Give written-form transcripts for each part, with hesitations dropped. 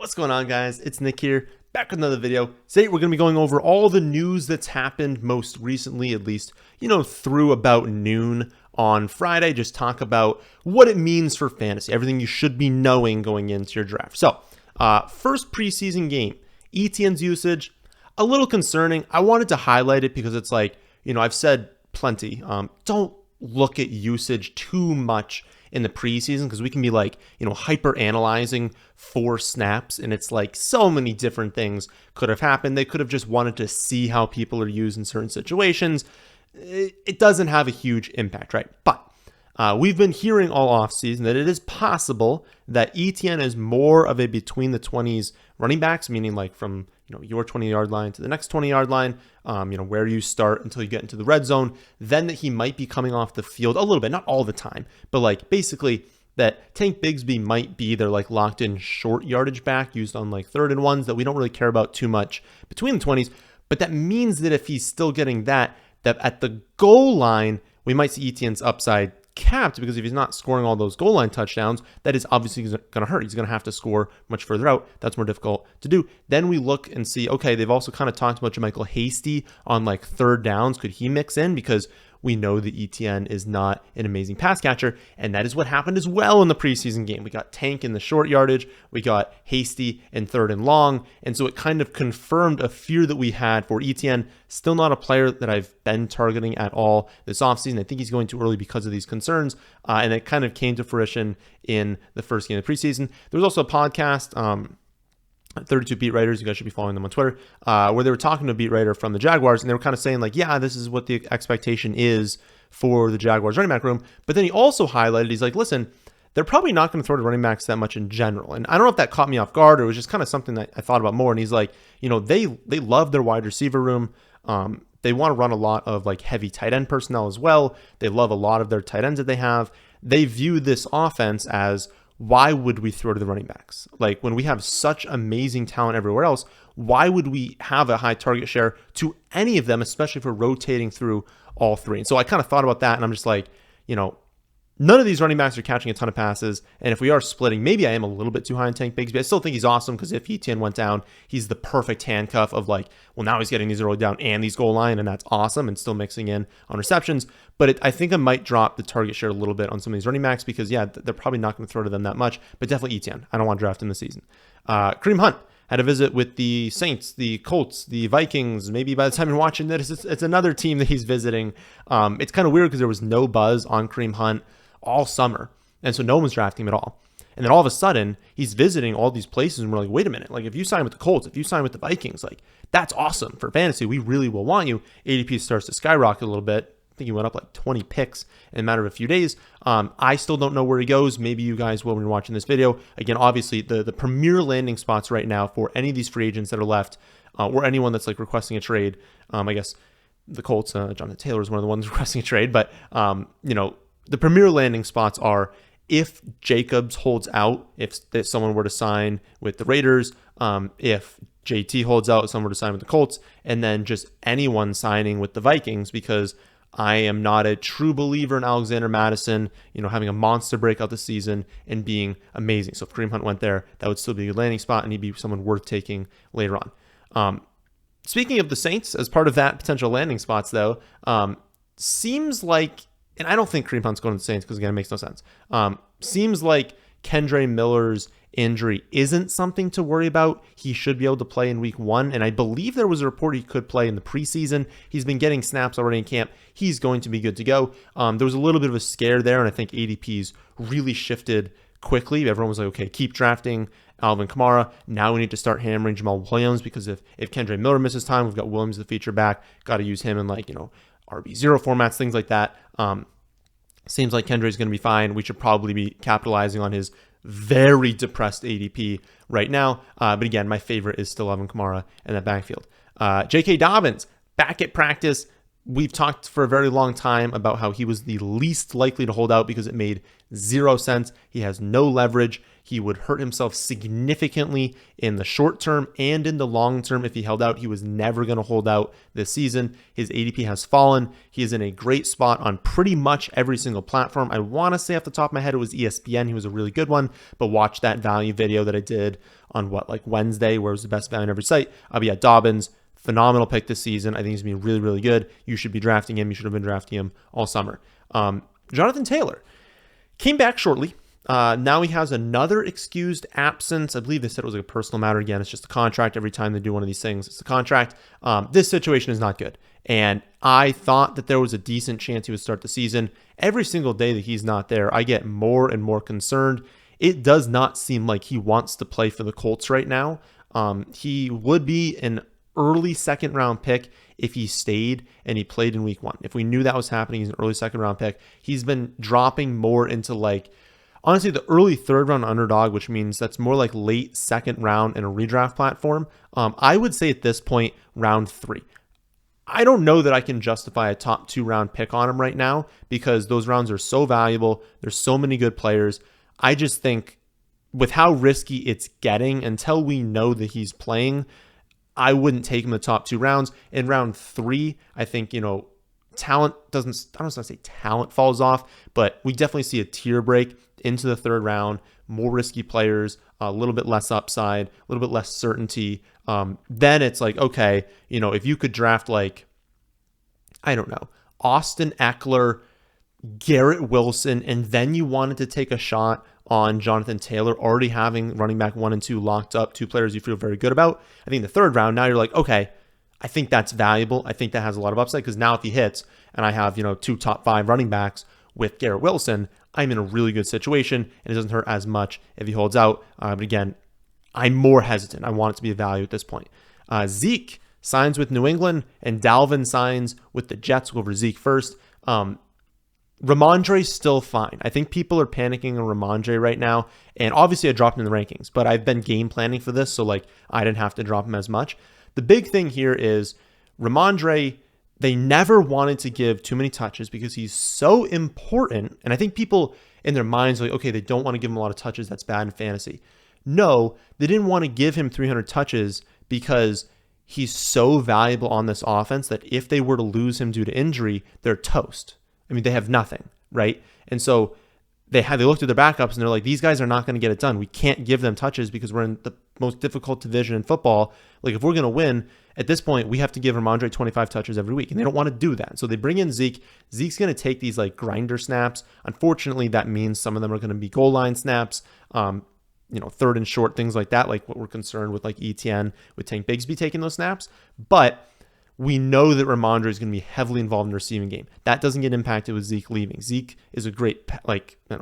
What's going on, guys? It's Nick here, back with another video. Today we're going to be going over all the news that's happened most recently, at least, through about noon on Friday. Just talk about what it means for fantasy, everything you should be knowing going into your draft. So, first preseason game, ETN's usage, a little concerning. I wanted to highlight it because it's like, I've said plenty, don't look at usage too much in the preseason because we can be like, hyper analyzing 4 snaps, and it's like so many different things could have happened. They could have just wanted to see how people are used in certain situations. It doesn't have a huge impact, right? But we've been hearing all offseason that it is possible that ETN is more of a between the 20s running backs, meaning like from your 20-yard line to the next 20-yard line, where you start until you get into the red zone, then that he might be coming off the field a little bit, not all the time, but like basically that Tank Bigsby might be their like locked in short yardage back used on like 3rd and 1s that we don't really care about too much between the 20s. But that means that if he's still getting that at the goal line, we might see ETN's upside capped, because if he's not scoring all those goal line touchdowns, that is obviously going to hurt. He's going to have to score much further out. That's more difficult to do. Then we look and see, okay, they've also kind of talked about Jermichael Hasty on like 3rd downs. Could he mix in? Because we know that ETN is not an amazing pass catcher, and that is what happened as well in the preseason game. We got Tank in the short yardage, we got Hasty in 3rd and long, and so it kind of confirmed a fear that we had for ETN. Still not a player that I've been targeting at all this offseason. I think he's going too early because of these concerns, and it kind of came to fruition in the first game of the preseason. There was also a podcast, 32 beat writers, you guys should be following them on Twitter, where they were talking to a beat writer from the Jaguars, and they were kind of saying like, yeah, this is what the expectation is for the Jaguars running back room. But then he also highlighted, he's like, listen, they're probably not going to throw to running backs that much in general. And I don't know if that caught me off guard or it was just kind of something that I thought about more. And he's like, they love their wide receiver room. They want to run a lot of like heavy tight end personnel as well. They love a lot of their tight ends that they have. They view this offense as, why would we throw to the running backs? Like, when we have such amazing talent everywhere else, why would we have a high target share to any of them, especially if we're rotating through all 3? And so I kind of thought about that, and I'm just like, none of these running backs are catching a ton of passes. And if we are splitting, maybe I am a little bit too high on Tank Bigsby. I still think he's awesome, because if ETN went down, he's the perfect handcuff of like, well, now he's getting these early down and these goal line, and that's awesome, and still mixing in on receptions. But I think I might drop the target share a little bit on some of these running backs because, yeah, they're probably not going to throw to them that much, but definitely ETN. I don't want to draft him this season. Kareem Hunt had a visit with the Saints, the Colts, the Vikings. Maybe by the time you're watching this, it's another team that he's visiting. It's kind of weird because there was no buzz on Kareem Hunt all summer, and so no one was drafting him at all. And then all of a sudden, he's visiting all these places, and we're like, wait a minute, like if you sign with the Colts, if you sign with the Vikings, like that's awesome for fantasy. We really will want you. ADP starts to skyrocket a little bit. I think he went up like 20 picks in a matter of a few days. I still don't know where he goes. Maybe you guys will when you're watching this video. Again, obviously, the premier landing spots right now for any of these free agents that are left, or anyone that's like requesting a trade, I guess the Colts, Jonathan Taylor is one of the ones requesting a trade, but the premier landing spots are if Jacobs holds out, if someone were to sign with the Raiders, if JT holds out, if someone were to sign with the Colts, and then just anyone signing with the Vikings, because I am not a true believer in Alexander Mattison, having a monster breakout this season and being amazing. So if Kareem Hunt went there, that would still be a good landing spot, and he'd be someone worth taking later on. Speaking of the Saints, as part of that potential landing spots, though, seems like, and I don't think Kareem Hunt's going to the Saints because, again, it makes no sense. Seems like Kendre Miller's injury isn't something to worry about. He should be able to play in week 1, and I believe there was a report he could play in the preseason. He's been getting snaps already in camp. He's going to be good to go. There was a little bit of a scare there, and I think ADP's really shifted quickly. Everyone was like, okay, keep drafting Alvin Kamara. Now we need to start hammering Jamal Williams, because if Kendre Miller misses time, we've got Williams the feature back. Got to use him in RB0 formats, things like that. Seems like Kendre is going to be fine. We should probably be capitalizing on his very depressed ADP right now. But again, my favorite is still Alvin Kamara in that backfield. J.K. Dobbins, back at practice. We've talked for a very long time about how he was the least likely to hold out because it made 0 sense. He has no leverage. He would hurt himself significantly in the short term and in the long term if he held out. He was never going to hold out this season. His ADP has fallen. He is in a great spot on pretty much every single platform. I want to say off the top of my head it was ESPN. He was a really good one, but watch that value video that I did on what, like Wednesday, where it was the best value on every site. But yeah, Dobbins, phenomenal pick this season. I think he's going to be really, really good. You should be drafting him. You should have been drafting him all summer. Jonathan Taylor came back shortly. Now he has another excused absence. I believe they said it was like a personal matter. Again, it's just a contract. Every time they do one of these things, it's a contract. This situation is not good. And I thought that there was a decent chance he would start the season. Every single day that he's not there, I get more and more concerned. It does not seem like he wants to play for the Colts right now. He would be an early second round pick if he stayed and he played in week 1. If we knew that was happening, he's an early second round pick. He's been dropping more into like, honestly, the early third round underdog, which means that's more like late second round in a redraft platform. I would say at this point, round 3. I don't know that I can justify a top 2 round pick on him right now because those rounds are so valuable. There's so many good players. I just think with how risky it's getting, until we know that he's playing, I wouldn't take him the top 2 rounds. In round 3, I think, talent doesn't, I don't want to say talent falls off, but we definitely see a tier break into the 3rd round, more risky players, a little bit less upside, a little bit less certainty. Then it's like, okay, if you could draft like, I don't know, Austin Eckler, Garrett Wilson, and then you wanted to take a shot on Jonathan Taylor, already having running back 1 and 2 locked up, 2 players you feel very good about. I think the 3rd round, now you're like, okay, I think that's valuable. I think that has a lot of upside because now if he hits and I have, 2 top 5 running backs with Garrett Wilson, I'm in a really good situation and it doesn't hurt as much if he holds out. But again, I'm more hesitant. I want it to be a value at this point. Zeke signs with New England and Dalvin signs with the Jets. We'll go over Zeke first. Ramondre's still fine. I think people are panicking on Ramondre right now. And obviously I dropped him in the rankings, but I've been game planning for this. So like I didn't have to drop him as much. The big thing here is Ramondre, they never wanted to give too many touches because he's so important. And I think people in their minds are like, okay, they don't want to give him a lot of touches. That's bad in fantasy. No, they didn't want to give him 300 touches because he's so valuable on this offense that if they were to lose him due to injury, they're toast. I mean, they have nothing, right? And so they looked at their backups and they're like, these guys are not going to get it done. We can't give them touches because we're in the most difficult division in football. Like if we're going to win at this point, we have to give Ramondre 25 touches every week, and they don't want to do that. So they bring in Zeke. Zeke's going to take these like grinder snaps. Unfortunately, that means some of them are going to be goal line snaps, 3rd and short, things like that, like what we're concerned with, like ETN with Tank Bigsby taking those snaps. But we know that Ramondre is going to be heavily involved in the receiving game. That doesn't get impacted with Zeke leaving. Zeke is a great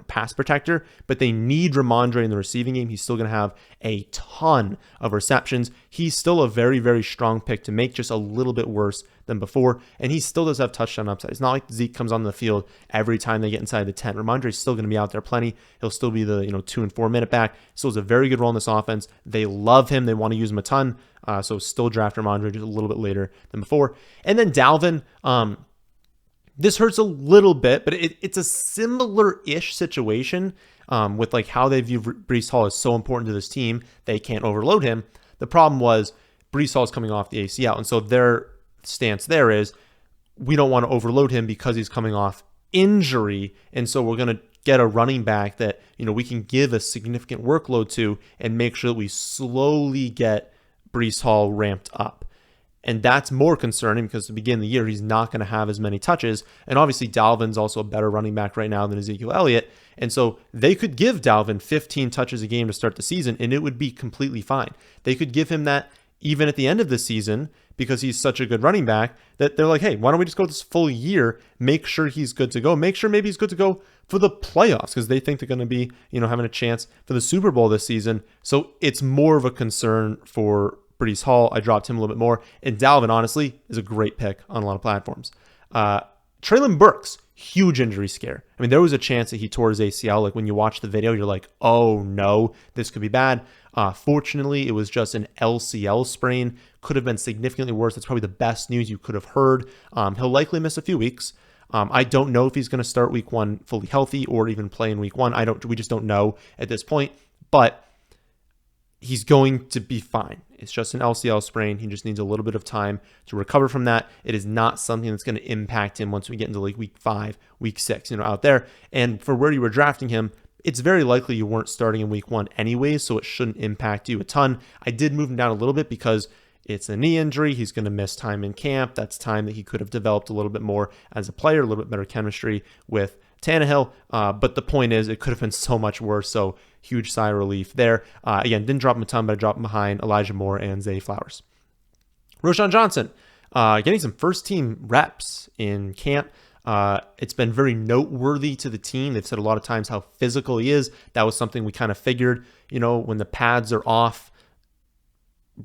pass protector, but they need Ramondre in the receiving game. He's still going to have a ton of receptions. He's still a very, very strong pick to make, just a little bit worse than before. And he still does have touchdown upside. It's not like Zeke comes on the field every time they get inside the 10. Ramondre is still going to be out there plenty. He'll still be the 2 and 4 minute back. Still has a very good role in this offense. They love him. They want to use him a ton. So still draft Ramondre just a little bit later than before. And then Dalvin, this hurts a little bit, but it's a similar-ish situation with like how they view Breece Hall as so important to this team. They can't overload him. The problem was Breece Hall is coming off the ACL. And so their stance there is we don't want to overload him because he's coming off injury. And so we're going to get a running back that, we can give a significant workload to and make sure that we slowly get Breece Hall ramped up. And that's more concerning because to begin the year, he's not going to have as many touches. And obviously, Dalvin's also a better running back right now than Ezekiel Elliott. And so they could give Dalvin 15 touches a game to start the season, and it would be completely fine. They could give him that even at the end of the season because he's such a good running back that they're like, hey, why don't we just go this full year, make sure he's good to go, make sure maybe he's good to go for the playoffs because they think they're going to be, having a chance for the Super Bowl this season. So it's more of a concern for Breece Hall. I dropped him a little bit more. And Dalvin, honestly, is a great pick on a lot of platforms. Treylon Burks, huge injury scare. I mean, there was a chance that he tore his ACL. Like when you watch the video, you're like, oh no, this could be bad. Fortunately, it was just an LCL sprain. Could have been significantly worse. That's probably the best news you could have heard. He'll likely miss a few weeks. I don't know if he's going to start week 1 fully healthy or even play in week 1. We just don't know at this point. But he's going to be fine. It's just an LCL sprain. He just needs a little bit of time to recover from that. It is not something that's going to impact him once we get into like week 5, week 6, out there. And for where you were drafting him, it's very likely you weren't starting in week 1 anyways, so it shouldn't impact you a ton. I did move him down a little bit because it's a knee injury. He's going to miss time in camp. That's time that he could have developed a little bit more as a player, a little bit better chemistry with Tannehill. But the point is, it could have been so much worse. So huge sigh of relief there. Again, didn't drop him a ton, but I dropped him behind Elijah Moore and Zay Flowers. Roschon Johnson, getting some first team reps in camp. It's been very noteworthy to the team. They've said a lot of times how physical he is. That was something we kind of figured, when the pads are off,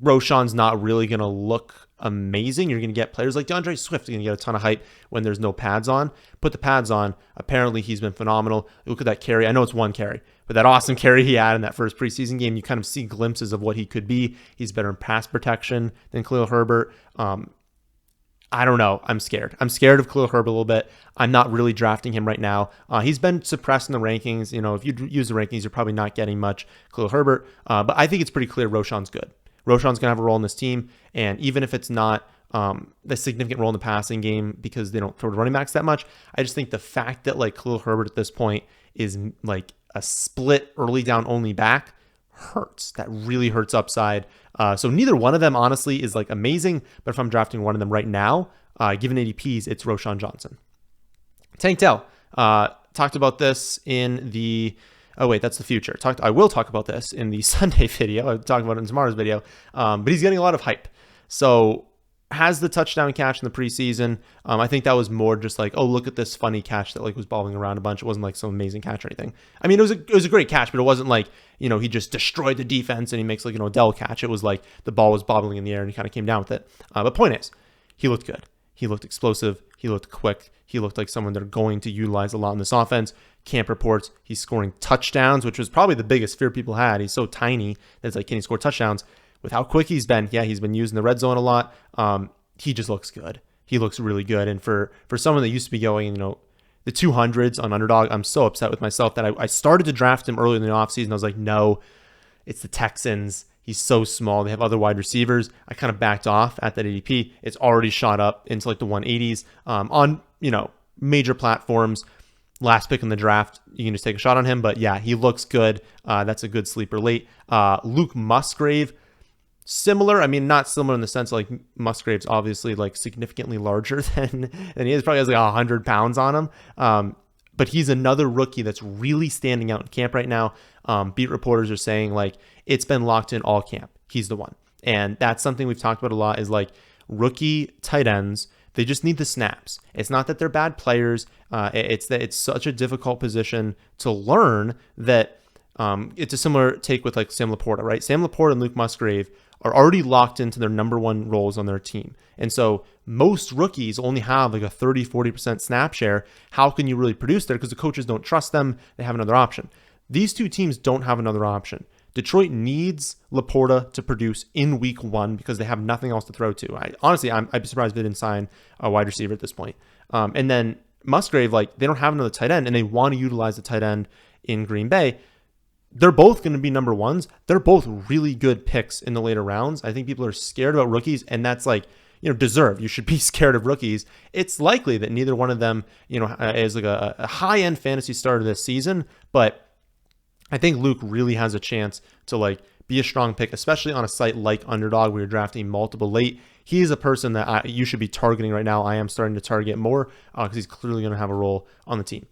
Roschon's not really going to look amazing. You're going to get players like DeAndre Swift going to get a ton of hype when there's no pads on. Put the pads on. Apparently, he's been phenomenal. Look at that carry. I know it's one carry, but that awesome carry he had in that first preseason game, you kind of see glimpses of what he could be. He's better in pass protection than Khalil Herbert. I don't know. I'm scared. I'm scared of Khalil Herbert a little bit. I'm not really drafting him right now. He's been suppressed in the rankings. If you use the rankings, you're probably not getting much Khalil Herbert. But I think it's pretty clear Roschon's good. Roschon's going to have a role in this team. And even if it's not a significant role in the passing game because they don't throw to running backs that much, I just think the fact that Khalil Herbert at this point is like a split early down only back hurts. That really hurts upside. So neither one of them, honestly, is amazing. But if I'm drafting one of them right now, given ADPs, it's Roschon Johnson. Tank Dell. Talked about this in the... Oh, wait, that's the future. I will talk about this in the Sunday video. I'll talk about it in tomorrow's video. But he's getting a lot of hype. So has the touchdown catch in the preseason. I think that was more just look at this funny catch that was bobbling around a bunch. It wasn't some amazing catch or anything. I mean, it was a great catch, but it wasn't he just destroyed the defense and he makes a Dell catch. It was the ball was bobbling in the air and he kind of came down with it. But point is, he looked good. He looked explosive. He looked quick. He looked like someone they're going to utilize a lot in this offense. Camp reports he's scoring touchdowns, which was probably the biggest fear people had. He's so tiny that it's can he score touchdowns? With how quick he's been, he's been using the red zone a lot. He just looks good. He looks really good. And for someone that used to be going, the 200s on Underdog, I'm so upset with myself that I started to draft him early in the offseason. I was like, no, it's the Texans. He's so small. They have other wide receivers. I kind of backed off at that ADP. It's already shot up into the 180s on, major platforms. Last pick in the draft, you can just take a shot on him. But yeah, he looks good. That's a good sleeper late. Luke Musgrave, similar. I mean, not similar in the sense Musgrave's obviously significantly larger than he is. Probably has 100 pounds on him. But he's another rookie that's really standing out in camp right now. Beat reporters are saying it's been locked in all camp. He's the one. And that's something we've talked about a lot is rookie tight ends. They just need the snaps. It's not that they're bad players. It's that it's such a difficult position to learn that it's a similar take with Sam Laporta, right? Sam Laporta and Luke Musgrave are already locked into their number one roles on their team. And so most rookies only have a 30-40% snap share. How can you really produce there? Because the coaches don't trust them. They have another option. These two teams don't have another option. Detroit needs Laporta to produce in week 1 because they have nothing else to throw to. I'd be surprised if they didn't sign a wide receiver at this point. And then Musgrave, they don't have another tight end and they want to utilize the tight end in Green Bay. They're both going to be number ones. They're both really good picks in the later rounds. I think people are scared about rookies, and that's deserved. You should be scared of rookies. It's likely that neither one of them, is a high-end fantasy starter this season, but I think Luke really has a chance to be a strong pick, especially on a site like Underdog where you're drafting multiple late. He is a person that you should be targeting right now. I am starting to target more because he's clearly going to have a role on the team.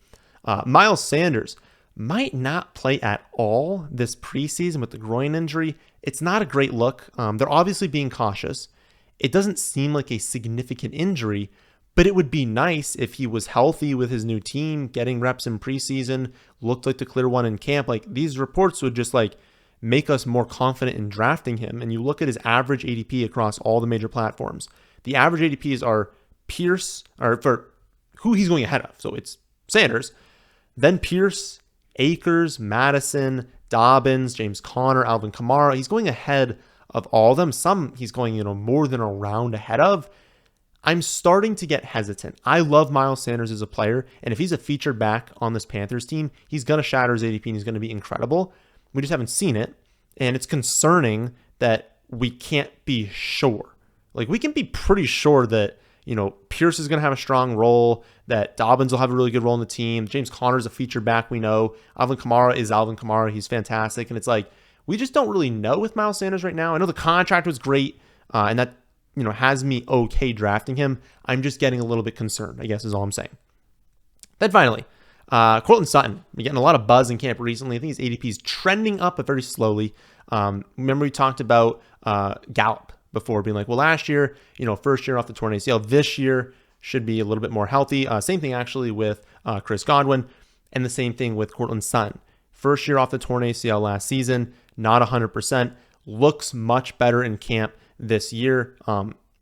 Miles Sanders might not play at all this preseason with the groin injury. It's not a great look. They're obviously being cautious. It doesn't seem like a significant injury, but it would be nice if he was healthy with his new team, getting reps in preseason, looked like the clear one in camp. These reports would just make us more confident in drafting him. And you look at his average ADP across all the major platforms. The average ADPs are Pierce, or for who he's going ahead of. So it's Sanders, then Pierce, Akers, Madison, Dobbins, James Conner, Alvin Kamara. He's going ahead of all of them. Some he's going, more than a round ahead of. I'm starting to get hesitant. I love Miles Sanders as a player, and if he's a featured back on this Panthers team, he's going to shatter his ADP and he's going to be incredible. We just haven't seen it, and it's concerning that we can't be sure. We can be pretty sure that, Pierce is going to have a strong role, that Dobbins will have a really good role in the team. James Conner is a feature back, we know. Alvin Kamara is Alvin Kamara. He's fantastic. And it's like, we just don't really know with Miles Sanders right now. I know the contract was great, and that, has me okay drafting him. I'm just getting a little bit concerned, I guess is all I'm saying. Then finally, Courtland Sutton. We're getting a lot of buzz in camp recently. I think his ADP is trending up, but very slowly. Remember we talked about Gallup before, being like, well, last year, first year off the torn ACL. This year should be a little bit more healthy. Same thing actually with Chris Godwin, and the same thing with Courtland Sutton. First year off the torn ACL last season, not 100%. Looks much better in camp this year.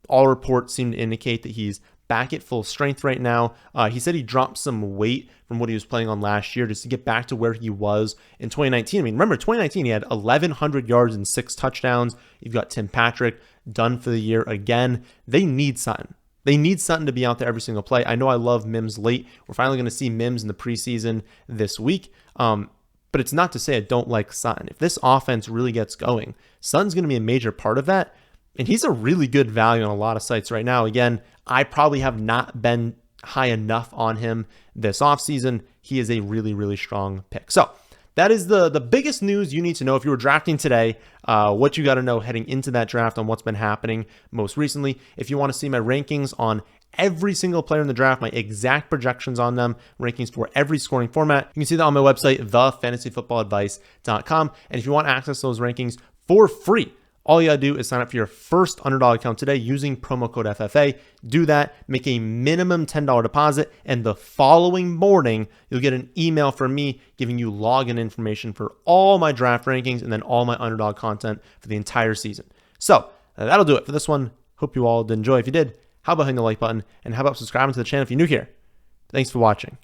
All reports seem to indicate that he's back at full strength right now. He said he dropped some weight from what he was playing on last year just to get back to where he was in 2019. I mean, remember, 2019, he had 1,100 yards and 6 touchdowns. You've got Tim Patrick done for the year again. They need Sutton. They need Sutton to be out there every single play. I know I love Mims late. We're finally going to see Mims in the preseason this week. But it's not to say I don't like Sutton. If this offense really gets going, Sutton's going to be a major part of that. And he's a really good value on a lot of sites right now. Again, I probably have not been high enough on him this offseason. He is a really, really strong pick. So that is the biggest news you need to know if you were drafting today, what you got to know heading into that draft on what's been happening most recently. If you want to see my rankings on every single player in the draft, my exact projections on them, rankings for every scoring format, you can see that on my website, thefantasyfootballadvice.com. And if you want access to those rankings for free, all you gotta do is sign up for your first Underdog account today using promo code FFA. Do that, make a minimum $10 deposit, and the following morning, you'll get an email from me giving you login information for all my draft rankings and then all my Underdog content for the entire season. So that'll do it for this one. Hope you all did enjoy. If you did, how about hitting the like button, and how about subscribing to the channel if you're new here? Thanks for watching.